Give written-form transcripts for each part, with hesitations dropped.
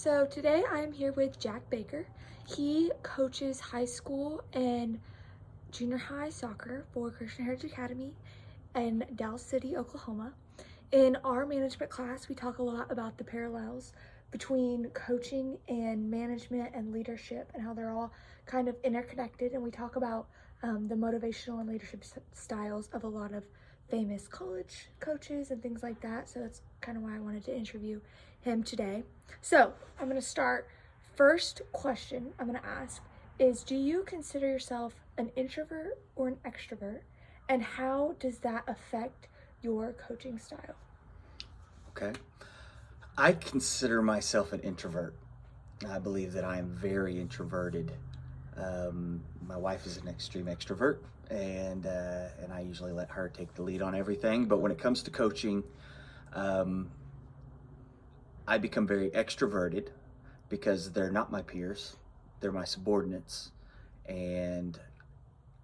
So today I am here with Jack Baker. He coaches high school and junior high soccer for Christian Heritage Academy in Dallas City, Oklahoma. In our management class, we talk a lot about the parallels between coaching and management and leadership and how they're all kind of interconnected. And we talk about the motivational and leadership styles of a lot of famous college coaches and things like that. So that's kind of why I wanted to interview him today. So I'm going to start. First question I'm going to ask is, do you consider yourself an introvert or an extrovert? And how does that affect your coaching style? Okay. I consider myself an introvert. I believe that I am very introverted. My wife is an extreme extrovert, and I usually let her take the lead on everything. But when it comes to coaching, I become very extroverted because they're not my peers, they're my subordinates, and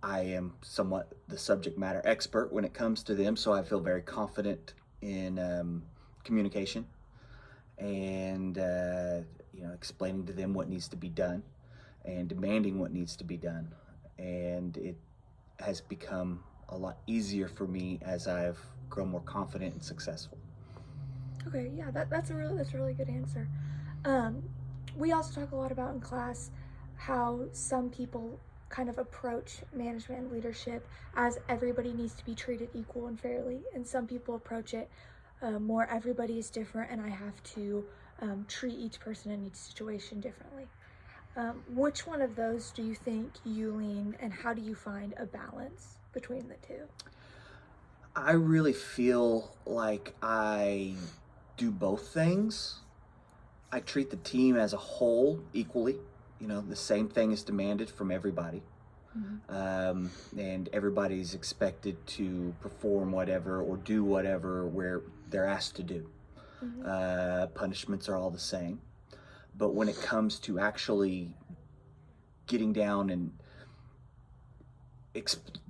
I am somewhat the subject matter expert when it comes to them, so I feel very confident in communication and explaining to them what needs to be done and demanding what needs to be done. And it has become a lot easier for me as I've grown more confident and successful. Okay, yeah, that's a really good answer. We also talk a lot about in class how some people kind of approach management and leadership as everybody needs to be treated equal and fairly, and some people approach it more everybody is different and I have to treat each person in each situation differently. Which one of those do you think you lean, and how do you find a balance between the two? I really feel like I do both things. I treat the team as a whole equally. The same thing is demanded from everybody. And everybody's expected to perform whatever or do whatever where they're asked to do. Punishments are all the same. But when it comes to actually getting down and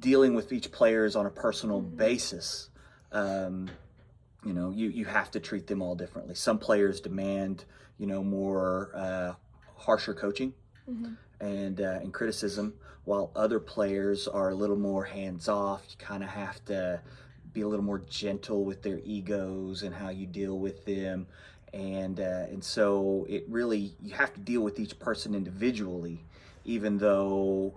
dealing with each players on a personal basis, you have to treat them all differently. Some players demand, more harsher coaching and criticism, while other players are a little more hands-off. You kind of have to be a little more gentle with their egos and how you deal with them. And so it really, you have to deal with each person individually, even though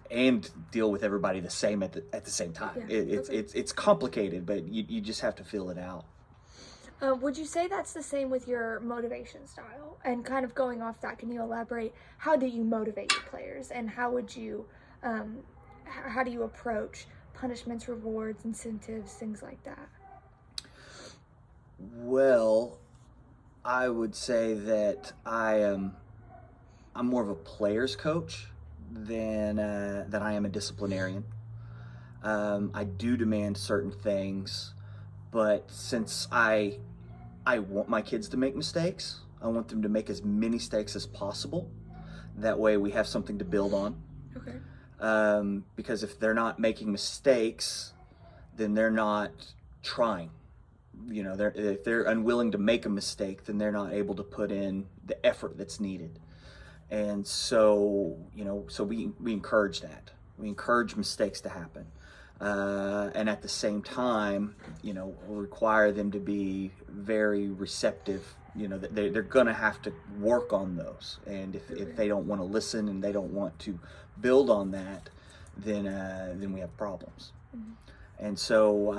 and deal with everybody the same at the same time. Yeah, It's complicated, but you just have to feel it out. Would you say that's the same with your motivation style? And kind of going off that, can you elaborate, how do you motivate your players, and how would you, how do you approach punishments, rewards, incentives, things like that? Well, I would say that I'm more of a player's coach than I am a disciplinarian. I do demand certain things, but since I want my kids to make mistakes, I want them to make as many mistakes as possible. That way we have something to build on. Okay. Because if they're not making mistakes, then they're not trying. If they're unwilling to make a mistake, then they're not able to put in the effort that's needed. And so, so we encourage that. We encourage mistakes to happen. And at the same time, we'll require them to be very receptive. They're going to have to work on those. And if they don't want to listen and they don't want to build on that, then we have problems. And so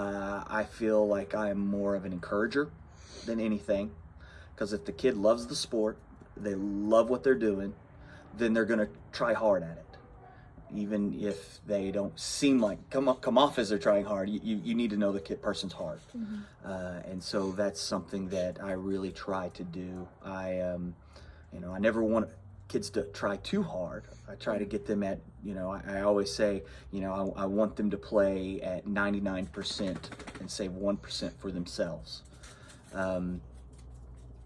I feel like I am more of an encourager than anything, because if the kid loves the sport, they love what they're doing, then they're going to try hard at it. Even if they don't seem like come off as they're trying hard, you need to know the person's heart. And so that's something that I really try to do. I never want kids to try too hard. I try to get them at, I always say, I want them to play at 99% and save 1% for themselves.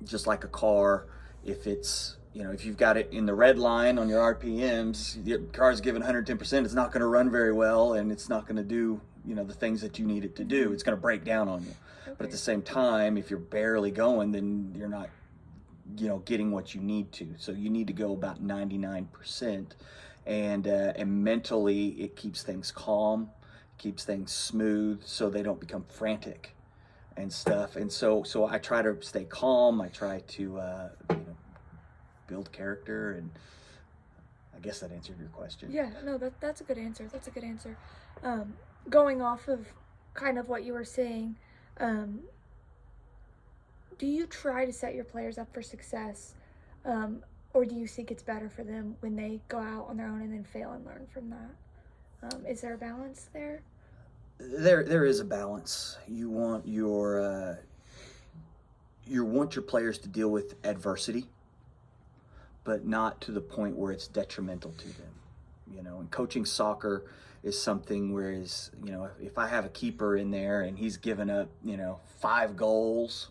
Just like a car, if it's, if you've got it in the red line on your RPMs, your car's given 110%, it's not going to run very well, and it's not going to do, the things that you need it to do. It's going to break down on you. But at the Okay. same time, if you're barely going, then you're not, getting what you need to. So you need to go about 99%, and mentally it keeps things calm, keeps things smooth, so they don't become frantic and stuff. And so I try to stay calm. I try to build character, and I guess that answered your question. Yeah, no, that's a good answer. That's a good answer. Going off of kind of what you were saying, um, do you try to set your players up for success, or do you think it's better for them when they go out on their own and then fail and learn from that? Is there a balance there? There is a balance. You want your players to deal with adversity, but not to the point where it's detrimental to them. And coaching soccer is something whereas, if I have a keeper in there and he's given up, 5 goals,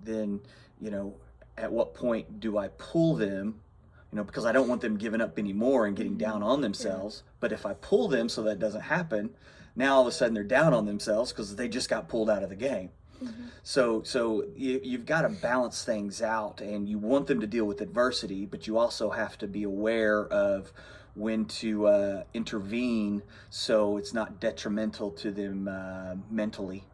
then, at what point do I pull them? Because I don't want them giving up anymore and getting down on themselves. Yeah. But if I pull them so that doesn't happen, now all of a sudden they're down on themselves because they just got pulled out of the game. Mm-hmm. So you've got to balance things out, and you want them to deal with adversity, but you also have to be aware of when to intervene so it's not detrimental to them mentally.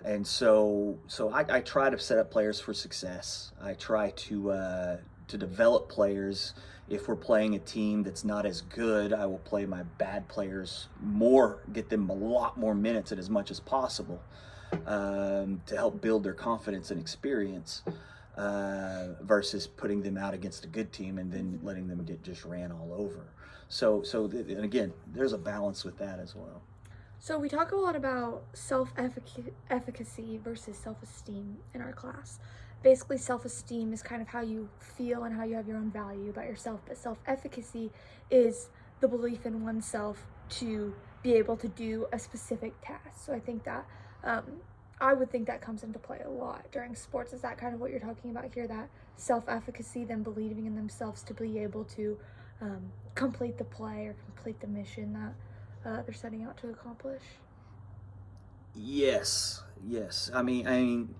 And so I try to set up players for success. I try to develop players. If we're playing a team that's not as good, I will play my bad players more, get them a lot more minutes and as much as possible, to help build their confidence and experience, versus putting them out against a good team and then letting them get just ran all over. And again, there's a balance with that as well. So we talk a lot about self-efficacy versus self-esteem in our class. Basically, self-esteem is kind of how you feel and how you have your own value about yourself, but self-efficacy is the belief in oneself to be able to do a specific task. So I think that I would think that comes into play a lot during sports. Is that kind of what you're talking about here, that self-efficacy, them believing in themselves to be able to complete the play or complete the mission that they're setting out to accomplish? Yes. I mean,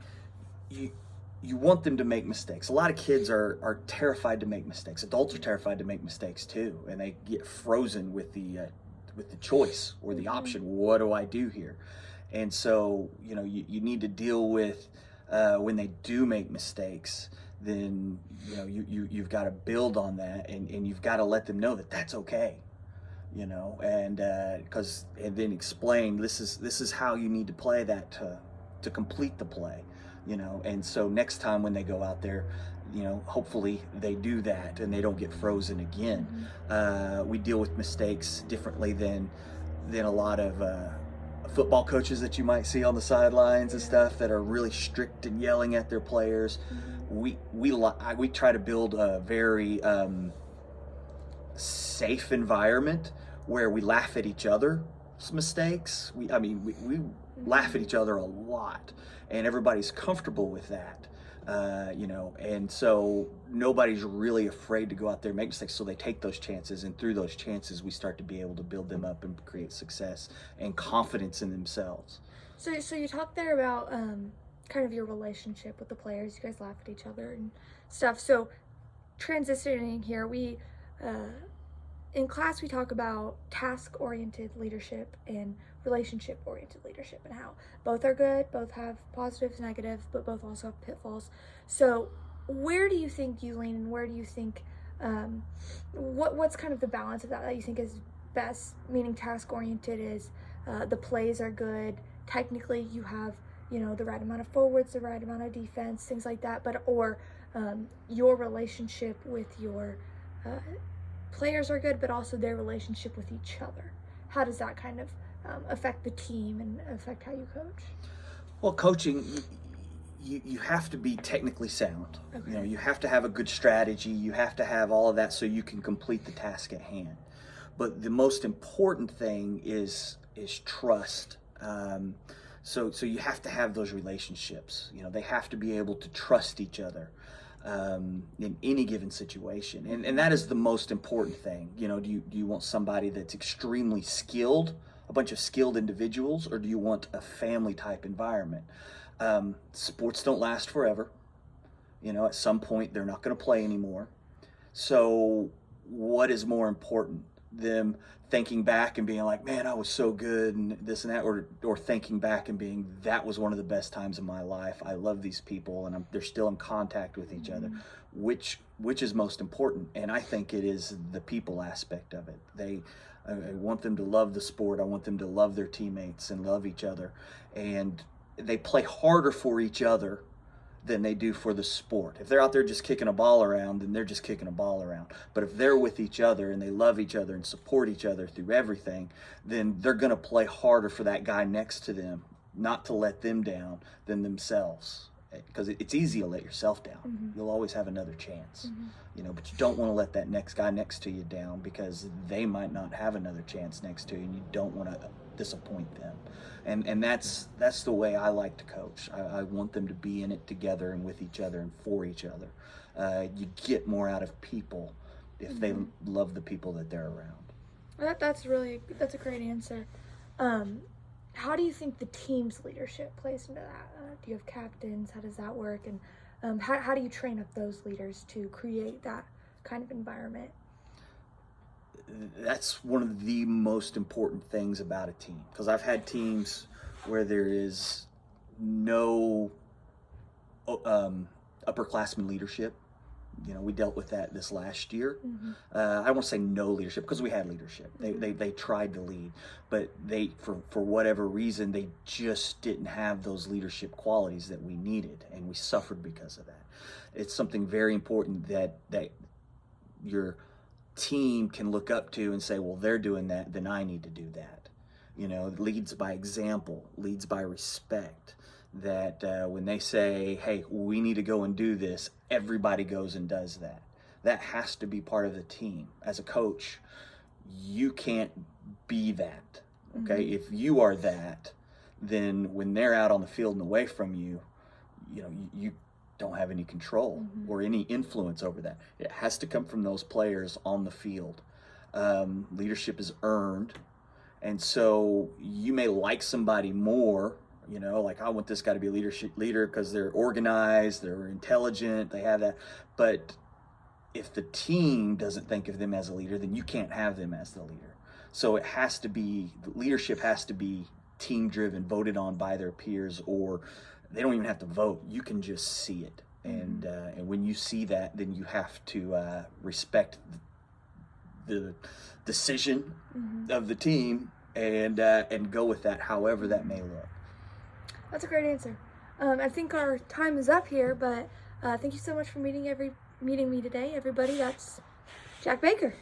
you want them to make mistakes. A lot of kids are terrified to make mistakes. Adults are terrified to make mistakes too, and they get frozen with the choice or the option. What do I do here? And so you need to deal with when they do make mistakes. Then you've got to build on that, and you've got to let them know that that's okay. And then explain this is how you need to play that to complete the play. And so next time when they go out there, hopefully they do that and they don't get frozen again. Mm-hmm. We deal with mistakes differently than a lot of football coaches that you might see on the sidelines and stuff that are really strict and yelling at their players. Mm-hmm. We try to build a very safe environment where we laugh at each other's mistakes. We laugh at each other a lot, and everybody's comfortable with that, and so nobody's really afraid to go out there and make mistakes, so they take those chances, and through those chances we start to be able to build them up and create success and confidence in themselves. So you talked there about kind of your relationship with the players. You guys laugh at each other and stuff. So transitioning here, we in class we talk about task-oriented leadership and relationship-oriented leadership, and how both are good, both have positives, negatives, but both also have pitfalls. So where do you think you lean, and where do you think what's kind of the balance of that you think is best? Meaning task-oriented is the plays are good, technically you have the right amount of forwards, the right amount of defense, things like that, but your relationship with your players are good, but also their relationship with each other. How does that kind of affect the team and affect how you coach? Well, coaching, you have to be technically sound. Okay. You have to have a good strategy. You have to have all of that so you can complete the task at hand. But the most important thing is trust. So you have to have those relationships. They have to be able to trust each other in any given situation, and that is the most important thing. Do you want somebody that's extremely skilled, a bunch of skilled individuals, or do you want a family type environment? Sports don't last forever. You know, at some point they're not going to play anymore. So what is more important? Them thinking back and being like, man, I was so good and this and that, or thinking back and being, that was one of the best times of my life. I love these people and they're still in contact with each other. Which is most important? And I think it is the people aspect of it. I want them to love the sport. I want them to love their teammates and love each other. And they play harder for each other than they do for the sport. If they're out there just kicking a ball around, then they're just kicking a ball around. But if they're with each other and they love each other and support each other through everything, then they're going to play harder for that guy next to them, not to let them down, than themselves. Because it's easy to let yourself down. You'll always have another chance, you know, but you don't want to let that next guy next to you down, because they might not have another chance next to you, and you don't want to disappoint them. And that's the way I like to coach. I want them to be in it together and with each other and for each other. You get more out of people if they love the people that they're around. That's a great answer. How do you think the team's leadership plays into that? Do you have captains? How does that work? And how do you train up those leaders to create that kind of environment? That's one of the most important things about a team, because I've had teams where there is no upperclassmen leadership. You know, we dealt with that this last year. I won't say no leadership, because we had leadership. They tried to lead, but they, for whatever reason, they just didn't have those leadership qualities that we needed, and we suffered because of that. It's something very important that your team can look up to and say, well, they're doing that, then I need to do that. You know, it leads by example, leads by respect. That when they say, hey, we need to go and do this, everybody goes and does that. That has to be part of the team. As a coach, you can't be that, okay? If you are that, then when they're out on the field and away from you, you know, you don't have any control or any influence over that. It has to come from those players on the field. Leadership is earned, and so you may like somebody more. You know, like, I want this guy to be a leader because they're organized, they're intelligent, they have that. But if the team doesn't think of them as a leader, then you can't have them as the leader. So it has to be, leadership has to be team driven, voted on by their peers, or they don't even have to vote. You can just see it. And when you see that, then you have to respect the decision of the team and go with that, however that may look. That's a great answer. I think our time is up here, but thank you so much for meeting me today, everybody. That's Jack Baker.